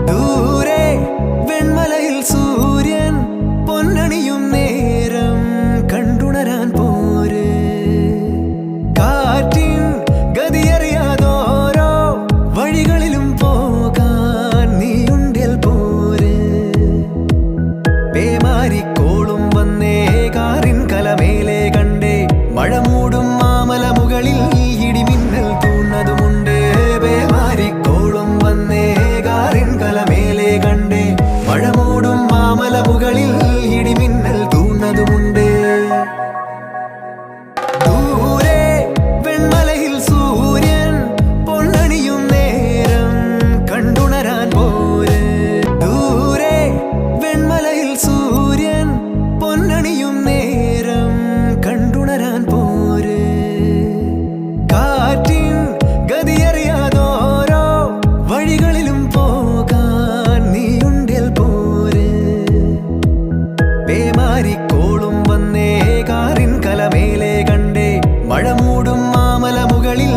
ദൂരെ വെൺമലയിൽ സൂര്യൻ പൊന്നണിയും നേരം കണ്ടുണരാൻ പോര്. കാറ്റിൻ ഗതിയറിയാതോരോ വഴികളിലും പോകാൻ നീയുണ്ടേൽ പോര്. പേമാരിക്കോളും വന്നേ കാറിൻ കലമേലെ കണ്ടേ മഴ മൂടും മാമല മുകളിൽ ഇടിമിന്നൽ തൂന്നതുമുണ്ട്. പേമാരിക്കോളും വന്നേ കാറിൻ കലമേലെ കണ്ടേ മഴ മൂടും മാമല മുകളിൽ ഇടിമിന്നൽ തൂന്നതുമുണ്ട്. ദൂരെ വെൺമലയിൽ സൂര്യൻ പൊന്നണിയും നേരം കണ്ടുണരാൻ പോര്. ദൂരെ വെൺമലയിൽ സൂര്യൻ പൊന്നണിയും നേരം കണ്ടുണരാൻ പോര്. കാറ്റിൻ ഗതിയറിയാതോരോ വഴികളിലും പോകാൻ നീയുണ്ടേൽ പോര്. പേമാരിക്കോളും വന്നേ കാറിൻ കലമേലെ കണ്ടേ മഴ മൂടും മാമല മുകളിൽ